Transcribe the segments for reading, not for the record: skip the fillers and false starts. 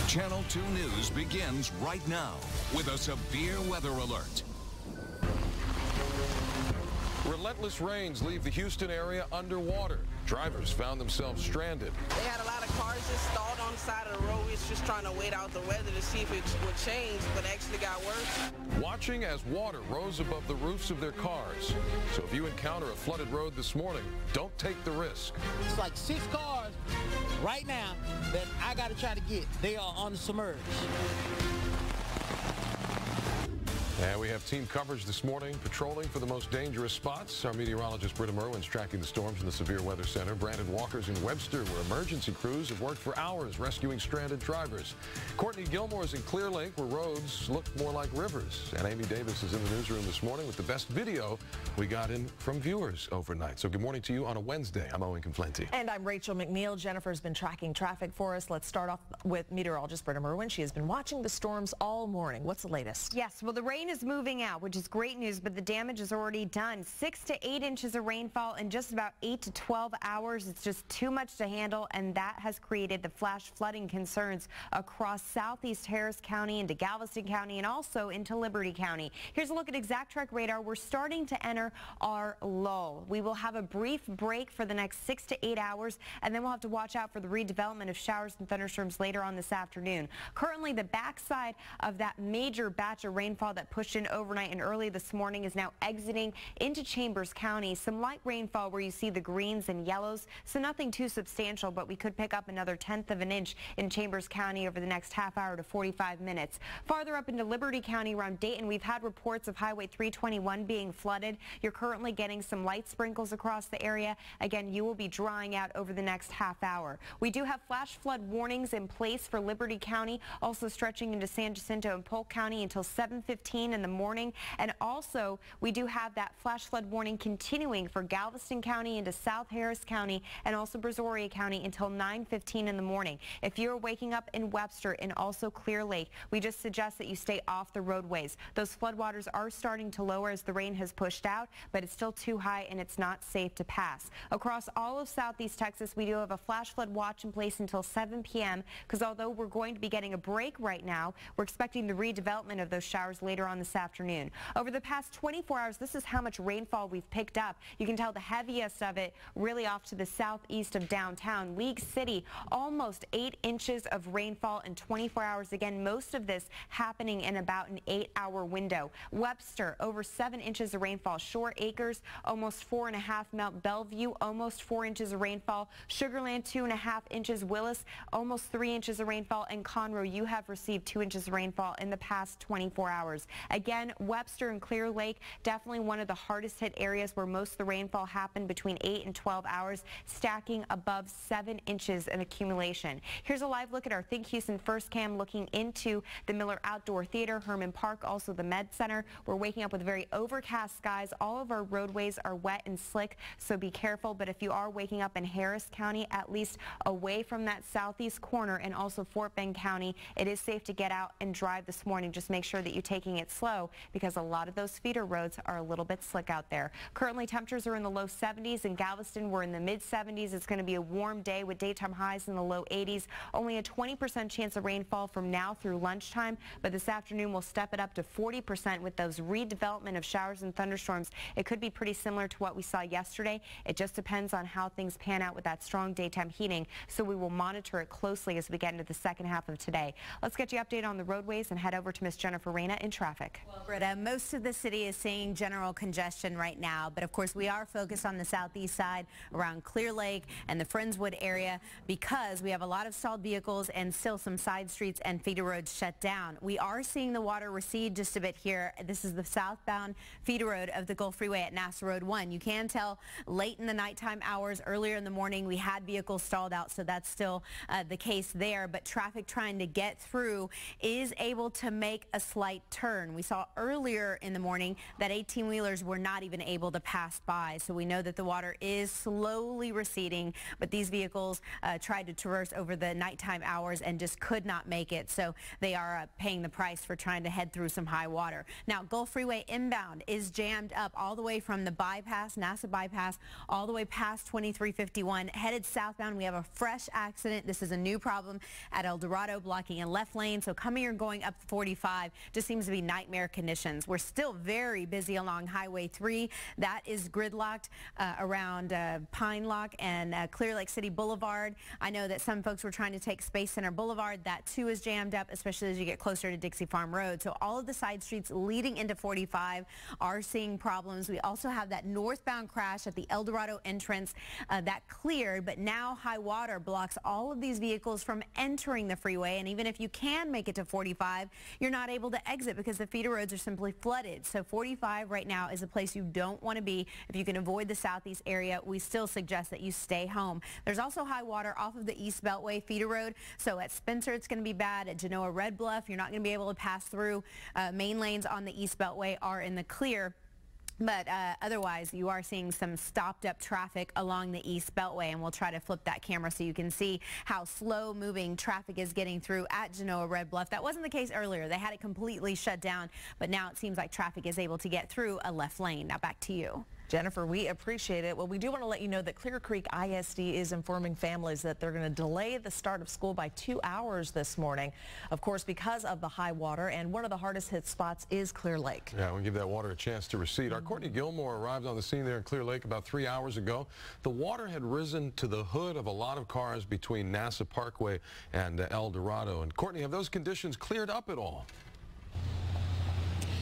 Channel 2 News begins right now with a severe weather alert. Relentless rains leave the Houston area underwater. Drivers found themselves stranded. They had a lot of cars just stalled on the side of the road. It's just trying to wait out the weather to see if it would change, but it actually got worse. Watching as water rose above the roofs of their cars. So if you encounter a flooded road this morning, don't take the risk. It's like 6 cars right now that I got to try to get. They are on the submerged. And we have team coverage this morning, patrolling for the most dangerous spots. Our meteorologist Britta Merwin's tracking the storms in the Severe Weather Center. Brandon Walker's in Webster, where emergency crews have worked for hours rescuing stranded drivers. Courtney Gilmore's in Clear Lake, where roads look more like rivers. And Amy Davis is in the newsroom this morning with the best video we got in from viewers overnight. So good morning to you on a Wednesday. I'm Owen Conflenti. And I'm Rachel McNeil. Jennifer's been tracking traffic for us. Let's start off with meteorologist Britta Merwin. She has been watching the storms all morning. What's the latest? Yes, well, the rain is moving out, which is great news, but the damage is already done. 6 to 8 inches of rainfall in just about 8 to 12 hours. It's just too much to handle, and that has created the flash flooding concerns across southeast Harris County into Galveston County and also into Liberty County. Here's a look at ExactTrack radar. We're starting to enter our lull. We will have a brief break for the next 6 to 8 hours, and then we'll have to watch out for the redevelopment of showers and thunderstorms later on this afternoon. Currently, the backside of that major batch of rainfall that pushed in overnight and early this morning is now exiting into Chambers County. Some light rainfall where you see the greens and yellows, so nothing too substantial, but we could pick up another 1/10 of an inch in Chambers County over the next half hour to 45 minutes. Farther up into Liberty County around Dayton, we've had reports of Highway 321 being flooded. You're currently getting some light sprinkles across the area. Again, you will be drying out over the next half hour. We do have flash flood warnings in place for Liberty County, also stretching into San Jacinto and Polk County until 7:15 in the morning. And also, we do have that flash flood warning continuing for Galveston County into South Harris County and also Brazoria County until 9:15 in the morning. If you're waking up in Webster and also Clear Lake, we just suggest that you stay off the roadways. Those floodwaters are starting to lower as the rain has pushed out, but it's still too high and it's not safe to pass. Across all of southeast Texas, we do have a flash flood watch in place until 7 p.m. because although we're going to be getting a break right now, we're expecting the redevelopment of those showers later on this afternoon. Over the past 24 hours, this is how much rainfall we've picked up. You can tell the heaviest of it really off to the southeast of downtown. League City, almost 8 inches of rainfall in 24 hours. Again, most of this happening in about an 8-hour window. Webster, over 7 inches of rainfall. Shore Acres, almost 4.5. Mount Bellevue, almost 4 inches of rainfall. Sugarland, 2.5 inches. Willis, almost 3 inches of rainfall. And Conroe, you have received 2 inches of rainfall in the past 24 hours. Again, Webster and Clear Lake, definitely one of the hardest hit areas where most of the rainfall happened between 8 and 12 hours, stacking above 7 inches in accumulation. Here's a live look at our Think Houston First Cam looking into the Miller Outdoor Theater, Herman Park, also the Med Center. We're waking up with very overcast skies. All of our roadways are wet and slick, so be careful. But if you are waking up in Harris County, at least away from that southeast corner, and also Fort Bend County, it is safe to get out and drive this morning. Just make sure that you're taking it slow because a lot of those feeder roads are a little bit slick out there. Currently, temperatures are in the low 70s. In Galveston, we're in the mid 70s. It's going to be a warm day with daytime highs in the low 80s. Only a 20% chance of rainfall from now through lunchtime, but this afternoon we'll step it up to 40% with those redevelopment of showers and thunderstorms. It could be pretty similar to what we saw yesterday. It just depends on how things pan out with that strong daytime heating, so we will monitor it closely as we get into the second half of today. Let's get you updated on the roadways and head over to Miss Jennifer Reyna in traffic. Well, Britta, most of the city is seeing general congestion right now, but of course we are focused on the southeast side around Clear Lake and the Friendswood area because we have a lot of stalled vehicles and still some side streets and feeder roads shut down. We are seeing the water recede just a bit here. This is the southbound feeder road of the Gulf Freeway at NASA Road 1. You can tell late in the nighttime hours, earlier in the morning, we had vehicles stalled out, so that's still the case there, but traffic trying to get through is able to make a slight turn. concern. We saw earlier in the morning that 18-wheelers were not even able to pass by. So we know that the water is slowly receding, but these vehicles tried to traverse over the nighttime hours and just could not make it. So they are paying the price for trying to head through some high water. Now, Gulf Freeway inbound is jammed up all the way from the bypass, NASA bypass, all the way past 2351. Headed southbound, we have a fresh accident. This is a new problem at El Dorado, blocking a left lane. So coming or going up 45 just seems to be nightmare conditions. We're still very busy along Highway 3. That is gridlocked around Pine Lock and Clear Lake City Boulevard. I know that some folks were trying to take Space Center Boulevard. That too is jammed up, especially as you get closer to Dixie Farm Road. So all of the side streets leading into 45 are seeing problems. We also have that northbound crash at the El Dorado entrance that cleared, but now high water blocks all of these vehicles from entering the freeway. And even if you can make it to 45, you're not able to exit because the feeder roads are simply flooded. So 45 right now is a place you don't want to be. If you can avoid the southeast area, we still suggest that you stay home. There's also high water off of the East Beltway feeder road. So at Spencer, it's going to be bad. At Genoa Red Bluff, you're not going to be able to pass through. Main lanes on the East Beltway are in the clear. But otherwise, you are seeing some stopped up traffic along the East Beltway, and we'll try to flip that camera so you can see how slow moving traffic is getting through at Genoa Red Bluff. That wasn't the case earlier. They had it completely shut down, but now it seems like traffic is able to get through a left lane. Now back to you. Jennifer, we appreciate it. Well, we do want to let you know that Clear Creek ISD is informing families that they're going to delay the start of school by 2 hours this morning, of course, because of the high water, and one of the hardest hit spots is Clear Lake. Yeah, we'll give that water a chance to recede. Our Courtney Gilmore arrived on the scene there in Clear Lake about 3 hours ago. The water had risen to the hood of a lot of cars between NASA Parkway and El Dorado. And Courtney, have those conditions cleared up at all?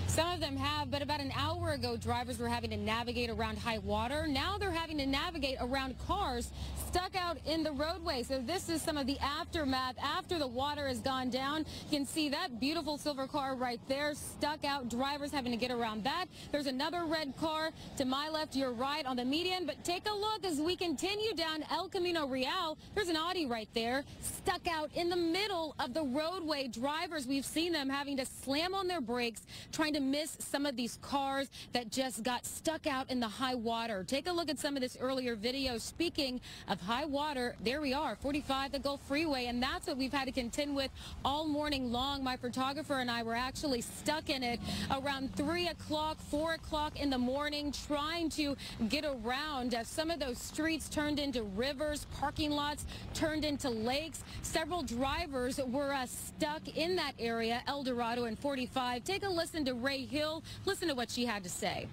Some of them have, but about an hour ago, drivers were having to navigate around high water. Now they're having to navigate around cars stuck out in the roadway. So this is some of the aftermath after the water has gone down. You can see that beautiful silver car right there stuck out. Drivers having to get around that. There's another red car to my left, your right on the median. But take a look as we continue down El Camino Real. There's an Audi right there stuck out in the middle of the roadway. Drivers, we've seen them having to slam on their brakes, trying to miss some of these cars that just got stuck out in the high water. Take a look at some of this earlier video. Speaking of high water, there we are, 45 the Gulf Freeway, and that's what we've had to contend with all morning long. My photographer and I were actually stuck in it around 3 o'clock, 4 o'clock in the morning, trying to get around. Some of those streets turned into rivers, parking lots turned into lakes. Several drivers were stuck in that area, El Dorado and 45. Take a listen to Ray Hill. Listen to what she had to say.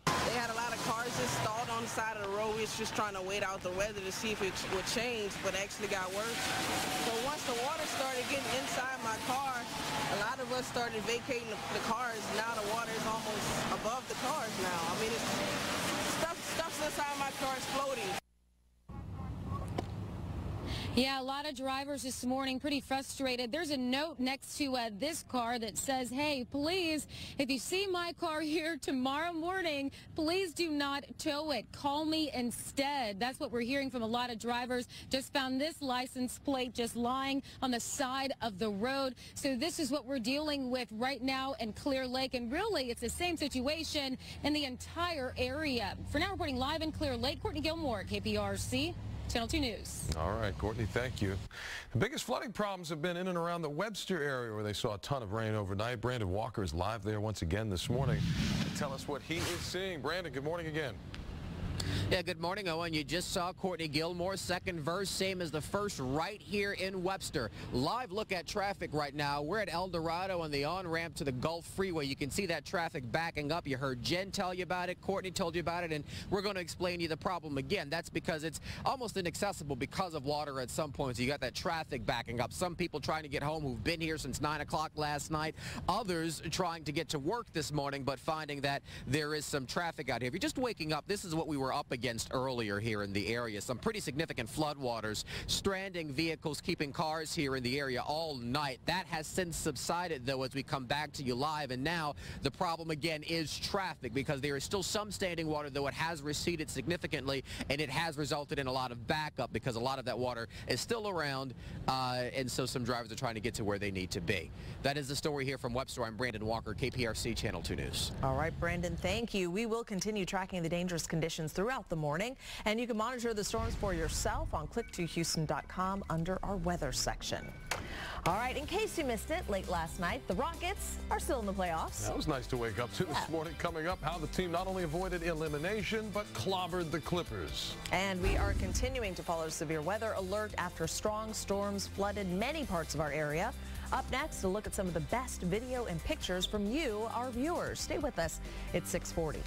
They had a lot of cars just stalled on the side of the road. We was just trying to wait out the weather to see if it would change, but it actually got worse. So once the water started getting inside my car, a lot of us started vacating the cars. Now the water is almost above the cars now. I mean, stuff's inside my car is floating. Yeah, a lot of drivers this morning pretty frustrated. There's a note next to this car that says, hey, please, if you see my car here tomorrow morning, please do not tow it. Call me instead. That's what we're hearing from a lot of drivers. Just found this license plate just lying on the side of the road. So this is what we're dealing with right now in Clear Lake. And really, it's the same situation in the entire area. For now, reporting live in Clear Lake, Courtney Gilmore, KPRC. Channel 2 News. All right, Courtney, thank you. The biggest flooding problems have been in and around the Webster area where they saw a ton of rain overnight. Brandon Walker is live there once again this morning to tell us what he is seeing. Brandon, good morning again. Yeah, good morning, Owen. You just saw Courtney Gilmore's second verse, same as the first right here in Webster. Live look at traffic right now. We're at El Dorado on the on-ramp to the Gulf Freeway. You can see that traffic backing up. You heard Jen tell you about it, Courtney told you about it, and we're going to explain to you the problem again. That's because it's almost inaccessible because of water at some points. You got that traffic backing up. Some people trying to get home who've been here since 9 o'clock last night. Others trying to get to work this morning, but finding that there is some traffic out here. If you're just waking up, this is what we were were up against earlier here in the area. Some pretty significant floodwaters, stranding vehicles, keeping cars here in the area all night. That has since subsided, though, as we come back to you live. And now the problem again is traffic, because there is still some standing water, though it has receded significantly, and it has resulted in a lot of backup because a lot of that water is still around, and so some drivers are trying to get to where they need to be. That is the story here from Webster. I'm Brandon Walker, KPRC Channel 2 News. All right, Brandon, thank you. We will continue tracking the dangerous conditions throughout the morning, and you can monitor the storms for yourself on click2houston.com under our weather section. All right, in case you missed it late last night, the Rockets are still in the playoffs. That was nice to wake up to this morning. Coming up, how the team not only avoided elimination, but clobbered the Clippers. And we are continuing to follow severe weather alert after strong storms flooded many parts of our area. Up next, a look at some of the best video and pictures from you, our viewers. Stay with us. It's 6:40.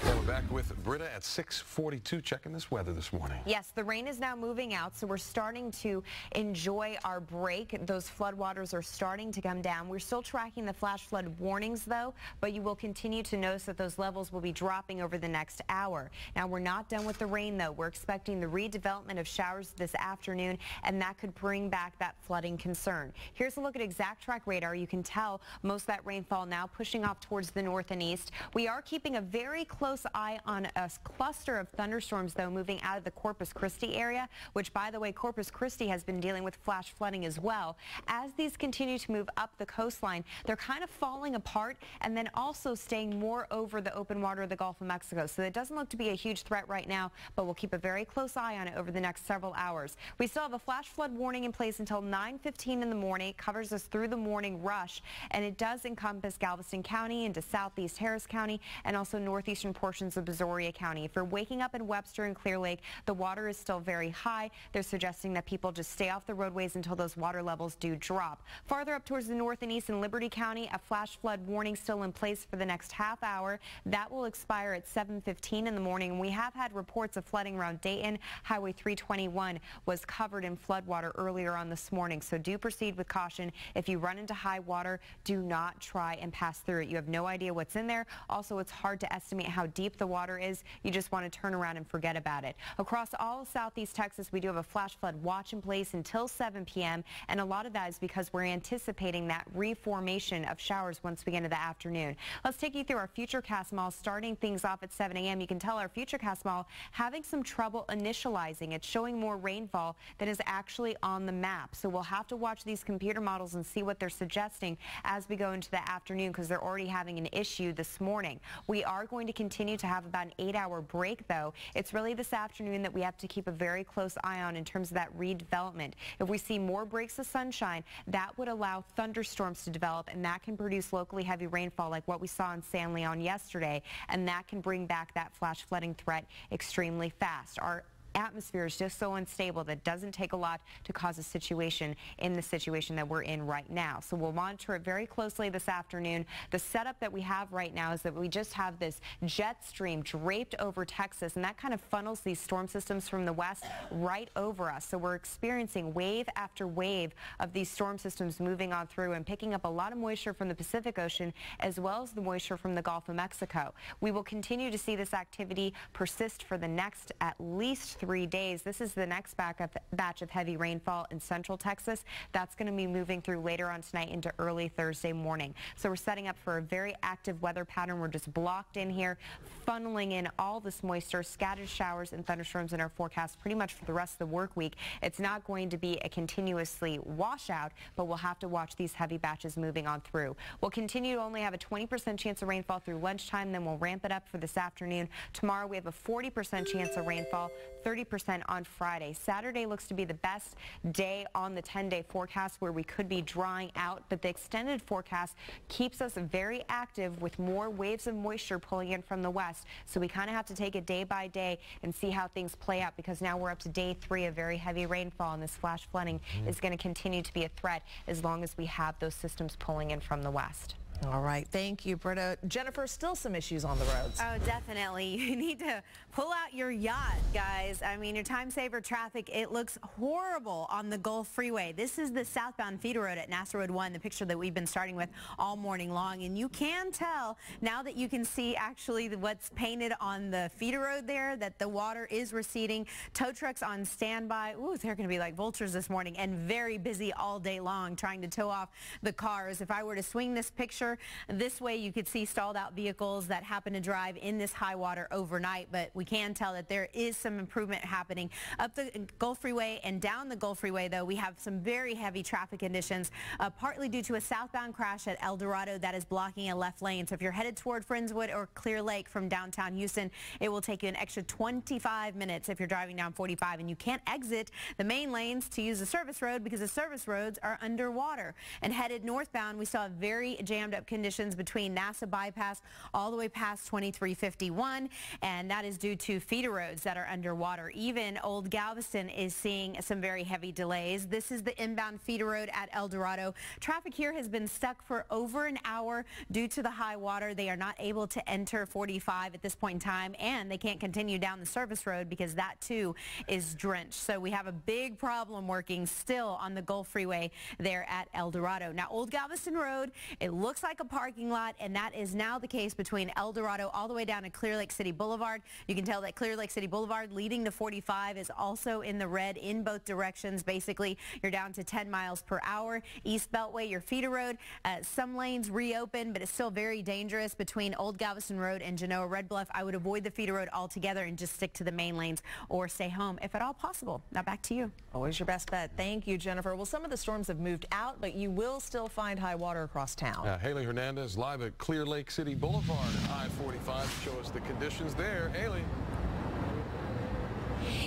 We're back with Britta at 6:42, checking this weather this morning. Yes, the rain is now moving out, so we're starting to enjoy our break. Those floodwaters are starting to come down. We're still tracking the flash flood warnings, though, but you will continue to notice that those levels will be dropping over the next hour. Now, we're not done with the rain, though. We're expecting the redevelopment of showers this afternoon, and that could bring back that flooding concern. Here's a look at exact track radar. You can tell most of that rainfall now pushing off towards the north and east. We are keeping a very close eye on a cluster of thunderstorms, though, moving out of the Corpus Christi area, which, by the way, Corpus Christi has been dealing with flash flooding as well. As these continue to move up the coastline, they're kind of falling apart and then also staying more over the open water of the Gulf of Mexico. So it doesn't look to be a huge threat right now, but we'll keep a very close eye on it over the next several hours. We still have a flash flood warning in place until 9:15 in the morning. It covers us through the morning rush, and it does encompass Galveston County into southeast Harris County and also northeastern portions of Brazoria County. If you're waking up in Webster and Clear Lake, the water is still very high. They're suggesting that people just stay off the roadways until those water levels do drop. Farther up towards the north and east in Liberty County, a flash flood warning still in place for the next half hour. That will expire at 7:15 in the morning. We have had reports of flooding around Dayton. Highway 321 was covered in floodwater earlier on this morning, so do proceed with caution. If you run into high water, do not try and pass through it. You have no idea what's in there. Also, it's hard to estimate how deep the water is. You just want to turn around and forget about it. Across all of southeast Texas, we do have a flash flood watch in place until 7 p.m. and a lot of that is because we're anticipating that reformation of showers once we get into the afternoon. Let's take you through our Futurecast model, starting things off at 7 a.m. You can tell our Futurecast model having some trouble initializing. It's showing more rainfall than is actually on the map. So we'll have to watch these computer models and see what they're suggesting as we go into the afternoon, because they're already having an issue this morning. We are going to continue to have about an 8-hour break, though. It's really this afternoon that we have to keep a very close eye on in terms of that redevelopment. If we see more breaks of sunshine, that would allow thunderstorms to develop, and that can produce locally heavy rainfall like what we saw in San Leon yesterday, and that can bring back that flash flooding threat extremely fast. Our atmosphere is just so unstable that it doesn't take a lot to cause a situation in the situation that we're in right now. So we'll monitor it very closely this afternoon. The setup that we have right now is that we just have this jet stream draped over Texas, and that kind of funnels these storm systems from the west right over us. So we're experiencing wave after wave of these storm systems moving on through and picking up a lot of moisture from the Pacific Ocean as well as the moisture from the Gulf of Mexico. We will continue to see this activity persist for the next at least 3 days. This is the next batch of heavy rainfall in central Texas. That's going to be moving through later on tonight into early Thursday morning. So we're setting up for a very active weather pattern. We're just blocked in here, funneling in all this moisture, scattered showers and thunderstorms in our forecast pretty much for the rest of the work week. It's not going to be a continuously washout, but we'll have to watch these heavy batches moving on through. We'll continue to only have a 20% chance of rainfall through lunchtime, then we'll ramp it up for this afternoon. Tomorrow we have a 40% chance of rainfall, 30% on Friday. Saturday looks to be the best day on the 10-day forecast where we could be drying out, but the extended forecast keeps us very active with more waves of moisture pulling in from the west. So we kind of have to take it day by day and see how things play out, because now we're up to day 3 of very heavy rainfall, and this flash flooding is going to continue to be a threat as long as we have those systems pulling in from the west. All right. Thank you, Britta. Jennifer, still some issues on the roads. Oh, definitely. You need to pull out your yacht, guys. I mean, your time saver traffic, it looks horrible on the Gulf Freeway. This is the southbound feeder road at NASA Road 1, the picture that we've been starting with all morning long. And you can tell now that you can see actually what's painted on the feeder road there that the water is receding. Tow trucks on standby. Ooh, they're going to be like vultures this morning and very busy all day long trying to tow off the cars. If I were to swing this picture this way, you could see stalled out vehicles that happen to drive in this high water overnight, but we can tell that there is some improvement happening up the Gulf Freeway and down the Gulf Freeway. Though we have some very heavy traffic conditions, partly due to a southbound crash at El Dorado that is blocking a left lane. So if you're headed toward Friendswood or Clear Lake from downtown Houston, it will take you an extra 25 minutes if you're driving down 45, and you can't exit the main lanes to use the service road because the service roads are underwater. And headed northbound, we saw very jammed up conditions between NASA Bypass all the way past 2351, and that is due to feeder roads that are underwater. Even Old Galveston is seeing some very heavy delays. This is the inbound feeder road at El Dorado. Traffic here has been stuck for over an hour due to the high water. They are not able to enter 45 at this point in time, and they can't continue down the service road because that too is drenched. So we have a big problem working still on the Gulf Freeway there at El Dorado. Now, Old Galveston Road, it looks like a parking lot, and that is now the case between El Dorado all the way down to Clear Lake City Boulevard. You can tell that Clear Lake City Boulevard leading to 45 is also in the red in both directions. Basically, you're down to 10 miles per hour. East Beltway, your feeder road, some lanes reopened, but it's still very dangerous between Old Galveston Road and Genoa Red Bluff. I would avoid the feeder road altogether and just stick to the main lanes or stay home if at all possible. Now back to you. Always your best bet. Thank you, Jennifer. Well, some of the storms have moved out, but you will still find high water across town. Haley Hernandez live at Clear Lake City Boulevard at I-45. Show us the conditions there. Haley.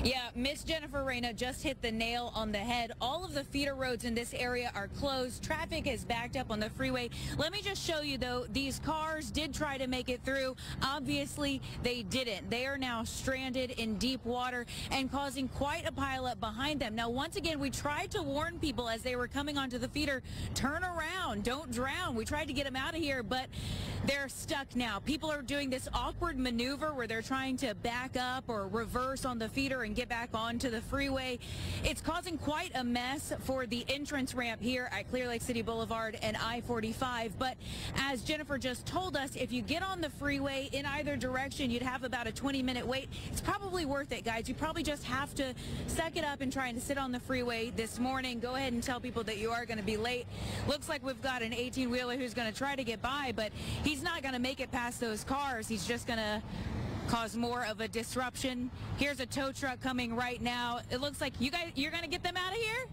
Yeah, Miss Jennifer Reyna just hit the nail on the head. All of the feeder roads in this area are closed. Traffic is backed up on the freeway. Let me just show you, though, these cars did try to make it through. Obviously, they didn't. They are now stranded in deep water and causing quite a pileup behind them. Now, once again, we tried to warn people as they were coming onto the feeder, turn around, don't drown. We tried to get them out of here, but they're stuck now. People are doing this awkward maneuver where they're trying to back up or reverse on the feeder and get back onto the freeway. It's causing quite a mess for the entrance ramp here at Clear Lake City Boulevard and I-45. But as Jennifer just told us, if you get on the freeway in either direction, you'd have about a 20-minute wait. It's probably worth it, guys. You probably just have to suck it up and try to sit on the freeway this morning. Go ahead and tell people that you are going to be late. Looks like we've got an 18-wheeler who's going to try to get by, but he's not going to make it past those cars. He's just going to cause more of a disruption. Here's a tow truck coming right now. It looks like you're going to get them out of here?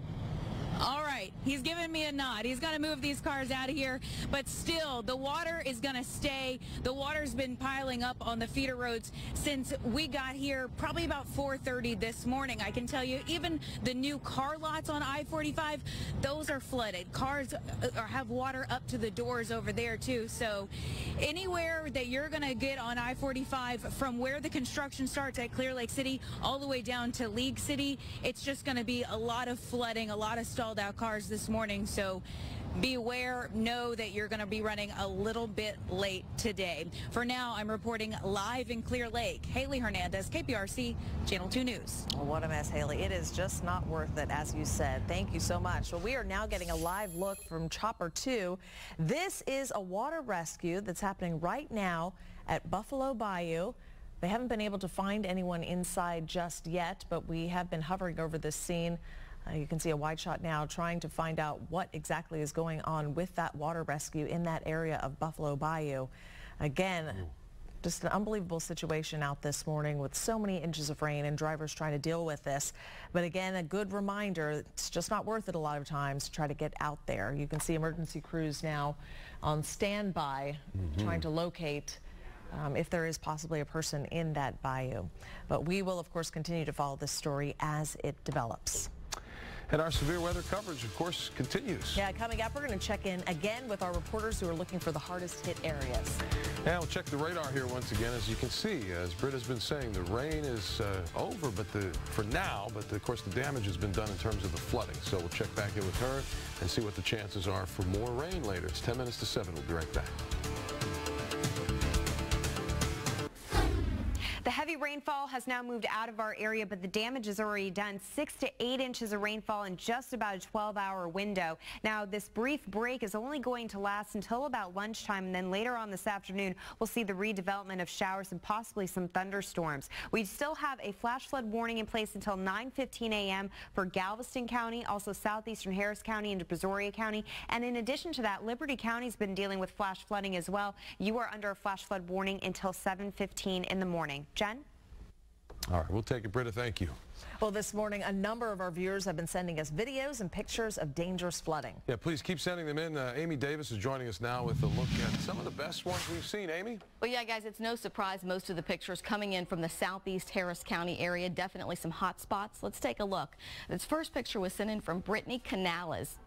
All right, he's giving me a nod. He's going to move these cars out of here, but still, the water is going to stay. The water's been piling up on the feeder roads since we got here probably about 4:30 this morning. I can tell you, even the new car lots on I-45, those are flooded. Cars have water up to the doors over there, too. So anywhere that you're going to get on I-45 from where the construction starts at Clear Lake City all the way down to League City, it's just going to be a lot of flooding, a lot of stalled out cars this morning. So beware, know that you're going to be running a little bit late today. For now, I'm reporting live in Clear Lake. Haley Hernandez, KPRC, Channel 2 News. Well, what a mess, Haley. It is just not worth it, as you said. Thank you so much. Well, we are now getting a live look from Chopper 2. This is a water rescue that's happening right now at Buffalo Bayou. They haven't been able to find anyone inside just yet, but we have been hovering over this scene. You can see a wide shot now trying to find out what exactly is going on with that water rescue in that area of Buffalo Bayou. Again, just an unbelievable situation out this morning with so many inches of rain and drivers trying to deal with this. But again, a good reminder, it's just not worth it a lot of times to try to get out there. You can see emergency crews now on standby trying to locate if there is possibly a person in that bayou. But we will, of course, continue to follow this story as it develops. And our severe weather coverage, of course, continues. Yeah, coming up, we're going to check in again with our reporters who are looking for the hardest hit areas. And we'll check the radar here once again. As you can see, as Britt has been saying, the rain is over, but for now, but of course the damage has been done in terms of the flooding. So we'll check back in with her and see what the chances are for more rain later. It's 10 minutes to 7. We'll be right back. The heavy rainfall has now moved out of our area, but the damage is already done. 6 to 8 inches of rainfall in just about a 12-hour window. Now, this brief break is only going to last until about lunchtime, and then later on this afternoon, we'll see the redevelopment of showers and possibly some thunderstorms. We still have a flash flood warning in place until 9:15 a.m. for Galveston County, also southeastern Harris County into Brazoria County. And in addition to that, Liberty County's been dealing with flash flooding as well. You are under a flash flood warning until 7:15 in the morning. Jen? All right, we'll take it, Britta. Thank you. Well, this morning, a number of our viewers have been sending us videos and pictures of dangerous flooding. Yeah, please keep sending them in. Amy Davis is joining us now with a look at some of the best ones we've seen. Amy? Well, yeah, guys, it's no surprise most of the pictures coming in from the southeast Harris County area. Definitely some hot spots. Let's take a look. This first picture was sent in from Brittany Canales.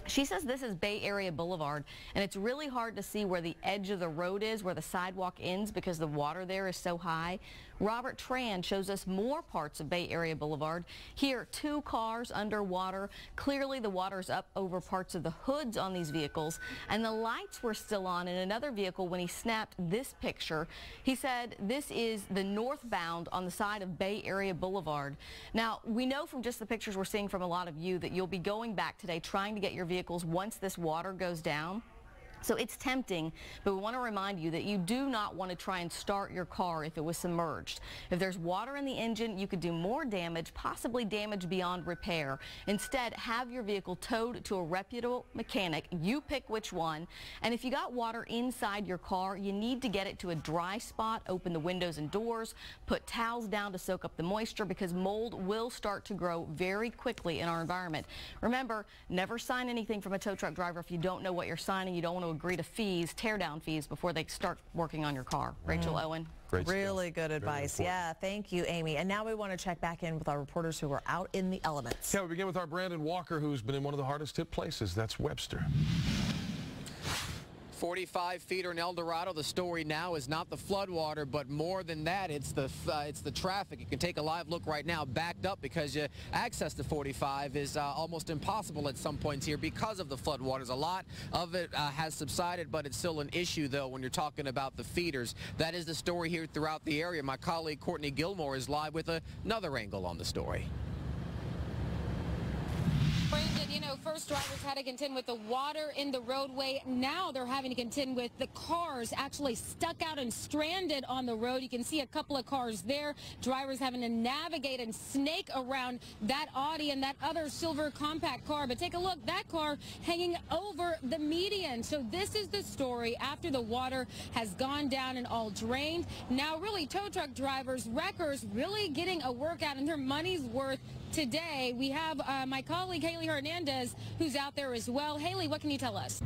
She says this is Bay Area Boulevard, and it's really hard to see where the edge of the road is, where the sidewalk ends, because the water there is so high. Robert Tran shows us more parts of Bay Area Boulevard. Here, 2 cars underwater. Clearly, the water's up over parts of the hoods on these vehicles, and the lights were still on in another vehicle when he snapped this picture. He said this is the northbound on the side of Bay Area Boulevard. Now, we know from just the pictures we're seeing from a lot of you that you'll be going back today trying to get your vehicles once this water goes down. So it's tempting, but we want to remind you that you do not want to try and start your car if it was submerged. If there's water in the engine, you could do more damage, possibly damage beyond repair. Instead, have your vehicle towed to a reputable mechanic. You pick which one. And if you got water inside your car, you need to get it to a dry spot. Open the windows and doors. Put towels down to soak up the moisture, because mold will start to grow very quickly in our environment. Remember, never sign anything from a tow truck driver if you don't know what you're signing. You don't want to agree to fees, tear down fees, before they start working on your car. Rachel Owen. Great really good advice. Yeah, thank you, Amy. And now we want to check back in with our reporters who are out in the elements. Yeah, we begin with our Brandon Walker, who's been in one of the hardest hit places. That's Webster. 45 feet in El Dorado. The story now is not the floodwater, but more than that, it's the traffic. You can take a live look right now, backed up, because access to 45 is almost impossible at some points here because of the floodwaters. A lot of it has subsided, but it's still an issue, though, when you're talking about the feeders. That is the story here throughout the area. My colleague Courtney Gilmore is live with another angle on the story. Brandon, you know, first drivers had to contend with the water in the roadway. Now they're having to contend with the cars actually stuck out and stranded on the road. You can see a couple of cars there. Drivers having to navigate and snake around that Audi and that other silver compact car. But take a look, that car hanging over the median. So this is the story after the water has gone down and all drained. Now really tow truck drivers, wreckers, really getting a workout and their money's worth today. We have my colleague Haley Hernandez, who's out there as well. Haley, what can you tell us?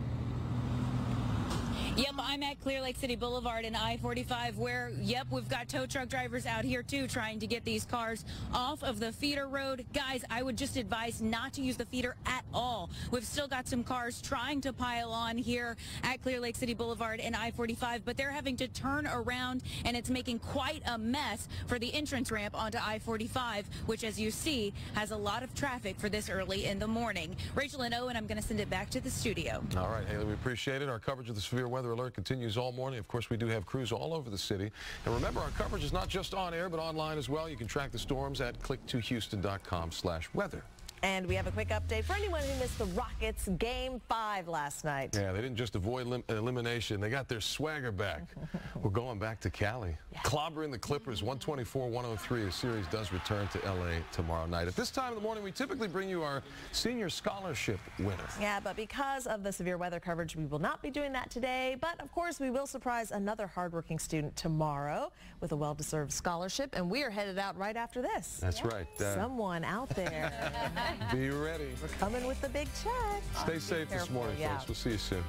Yep, I'm at Clear Lake City Boulevard and I-45 where, yep, we've got tow truck drivers out here too trying to get these cars off of the feeder road. Guys, I would just advise not to use the feeder at all. We've still got some cars trying to pile on here at Clear Lake City Boulevard and I-45, but they're having to turn around, and it's making quite a mess for the entrance ramp onto I-45, which, as you see, has a lot of traffic for this early in the morning. Rachel and Owen, I'm going to send it back to the studio. All right, Haley, we appreciate it. Our coverage of the severe weather alert continues all morning. Of course, we do have crews all over the city. And remember, our coverage is not just on air, but online as well. You can track the storms at click2houston.com/weather. And we have a quick update for anyone who missed the Rockets Game 5 last night. Yeah, they didn't just avoid elimination. They got their swagger back. We're going back to Cali. Yeah. Clobbering the Clippers, 124-103. The series does return to L.A. tomorrow night. At this time in the morning, we typically bring you our senior scholarship winner. Yeah, but because of the severe weather coverage, we will not be doing that today. But, of course, we will surprise another hardworking student tomorrow with a well-deserved scholarship. And we are headed out right after this. That's right. Someone out there. Be ready. We're coming with the big check. Stay safe this morning, folks. We'll see you soon.